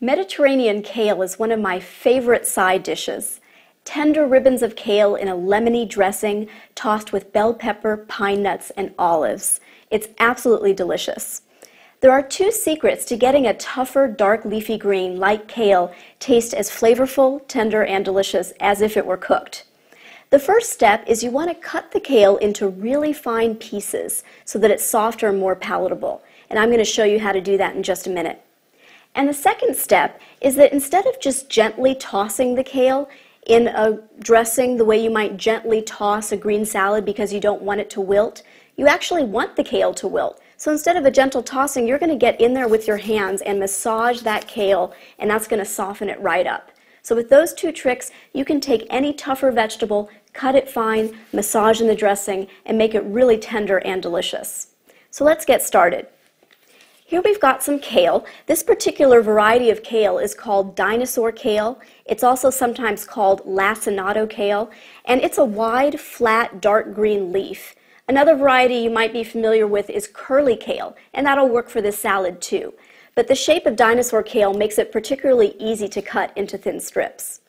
Mediterranean kale is one of my favorite side dishes. Tender ribbons of kale in a lemony dressing tossed with bell pepper, pine nuts, and olives. It's absolutely delicious. There are two secrets to getting a tougher, dark leafy green like kale taste as flavorful, tender, and delicious as if it were cooked. The first step is you want to cut the kale into really fine pieces so that it's softer and more palatable. And I'm going to show you how to do that in just a minute. And the second step is that instead of just gently tossing the kale in a dressing the way you might gently toss a green salad because you don't want it to wilt, you actually want the kale to wilt. So instead of a gentle tossing, you're going to get in there with your hands and massage that kale, and that's going to soften it right up. So with those two tricks, you can take any tougher vegetable, cut it fine, massage in the dressing, and make it really tender and delicious. So let's get started. Here we've got some kale. This particular variety of kale is called dinosaur kale. It's also sometimes called lacinato kale, and it's a wide, flat, dark green leaf. Another variety you might be familiar with is curly kale, and that'll work for this salad too. But the shape of dinosaur kale makes it particularly easy to cut into thin strips.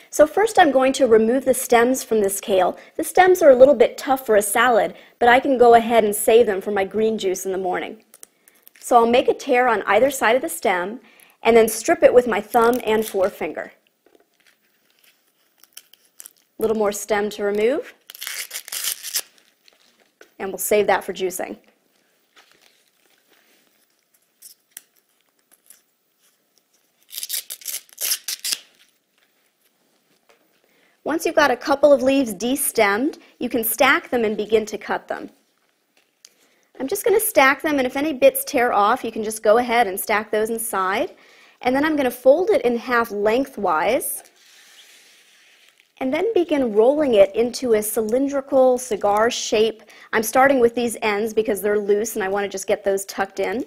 So first I'm going to remove the stems from this kale. The stems are a little bit tough for a salad, but I can go ahead and save them for my green juice in the morning. So I'll make a tear on either side of the stem and then strip it with my thumb and forefinger. A little more stem to remove, and we'll save that for juicing. Once you've got a couple of leaves destemmed, you can stack them and begin to cut them. I'm just going to stack them, and if any bits tear off, you can just go ahead and stack those inside. And then I'm going to fold it in half lengthwise, and then begin rolling it into a cylindrical cigar shape. I'm starting with these ends because they're loose and I want to just get those tucked in.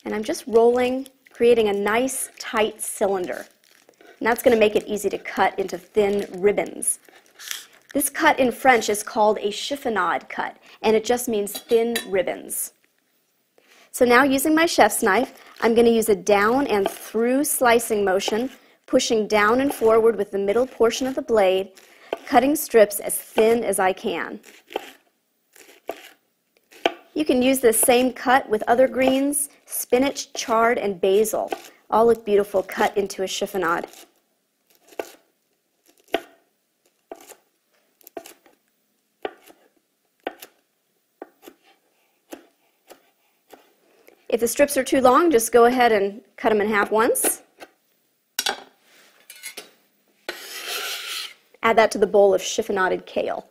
And I'm just rolling, creating a nice tight cylinder. And that's going to make it easy to cut into thin ribbons. This cut in French is called a chiffonade cut, and it just means thin ribbons. So now using my chef's knife, I'm going to use a down and through slicing motion, pushing down and forward with the middle portion of the blade, cutting strips as thin as I can. You can use this same cut with other greens, spinach, chard, and basil. All look beautiful cut into a chiffonade. If the strips are too long, just go ahead and cut them in half once. Add that to the bowl of chiffonaded kale.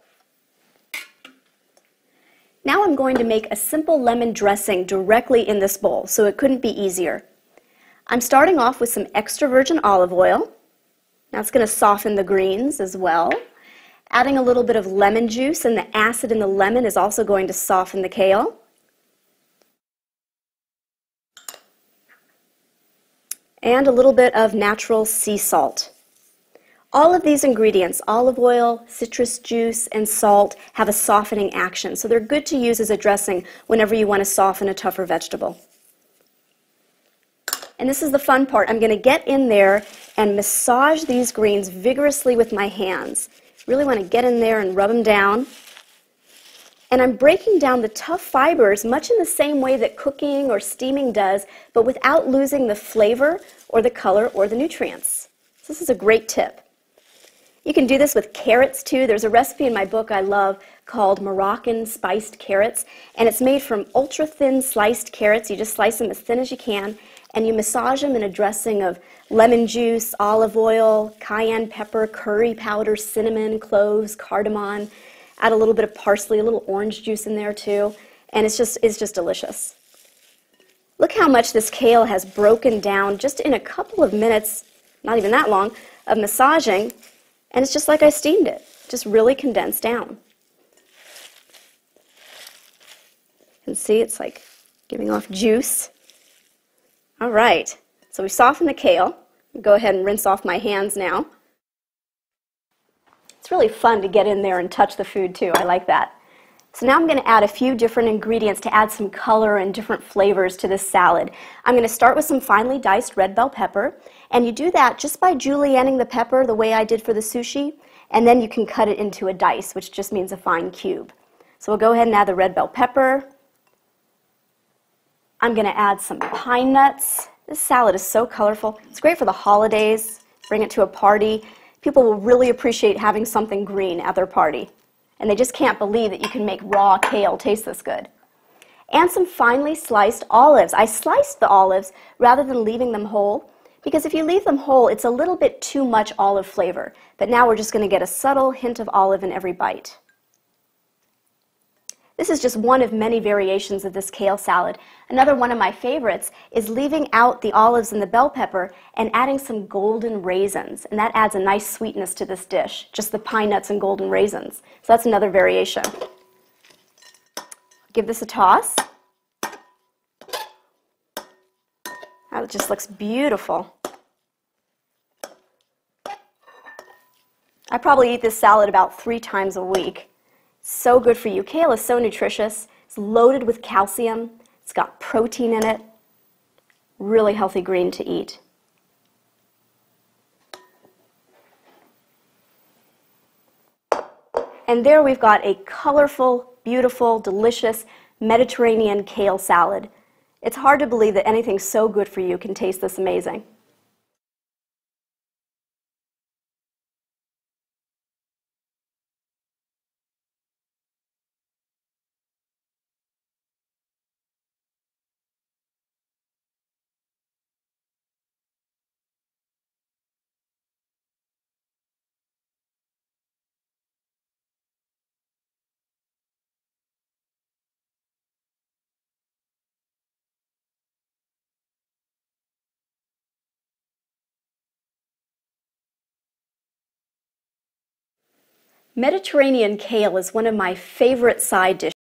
Now I'm going to make a simple lemon dressing directly in this bowl, so it couldn't be easier. I'm starting off with some extra virgin olive oil. That's going to soften the greens as well. Adding a little bit of lemon juice, and the acid in the lemon is also going to soften the kale. And a little bit of natural sea salt. All of these ingredients, olive oil, citrus juice, and salt, have a softening action, so they're good to use as a dressing whenever you want to soften a tougher vegetable. And this is the fun part. I'm going to get in there and massage these greens vigorously with my hands. Really want to get in there and rub them down. And I'm breaking down the tough fibers much in the same way that cooking or steaming does, but without losing the flavor or the color or the nutrients. So this is a great tip. You can do this with carrots too. There's a recipe in my book I love called Moroccan spiced carrots, and it's made from ultra thin sliced carrots. You just slice them as thin as you can, and you massage them in a dressing of lemon juice, olive oil, cayenne pepper, curry powder, cinnamon, cloves, cardamom. Add a little bit of parsley, a little orange juice in there too, and it's just delicious. Look how much this kale has broken down just in a couple of minutes, not even that long, of massaging, and it's just like I steamed it, just really condensed down. You can see it's like giving off juice. All right, so we softened the kale. I'll go ahead and rinse off my hands now. It's really fun to get in there and touch the food too. I like that. So now I'm going to add a few different ingredients to add some color and different flavors to this salad. I'm going to start with some finely diced red bell pepper, and you do that just by julienning the pepper the way I did for the sushi, and then you can cut it into a dice, which just means a fine cube. So we'll go ahead and add the red bell pepper. I'm going to add some pine nuts. This salad is so colorful. It's great for the holidays. Bring it to a party. People will really appreciate having something green at their party. And they just can't believe that you can make raw kale taste this good. And some finely sliced olives. I sliced the olives rather than leaving them whole, because if you leave them whole, it's a little bit too much olive flavor. But now we're just going to get a subtle hint of olive in every bite. This is just one of many variations of this kale salad. Another one of my favorites is leaving out the olives and the bell pepper and adding some golden raisins. And that adds a nice sweetness to this dish, just the pine nuts and golden raisins. So that's another variation. Give this a toss. That just looks beautiful. I probably eat this salad about 3 times a week. So good for you. Kale is so nutritious. It's loaded with calcium. It's got protein in it. Really healthy green to eat. And there we've got a colorful, beautiful, delicious Mediterranean kale salad. It's hard to believe that anything so good for you can taste this amazing. Mediterranean kale is one of my favorite side dishes.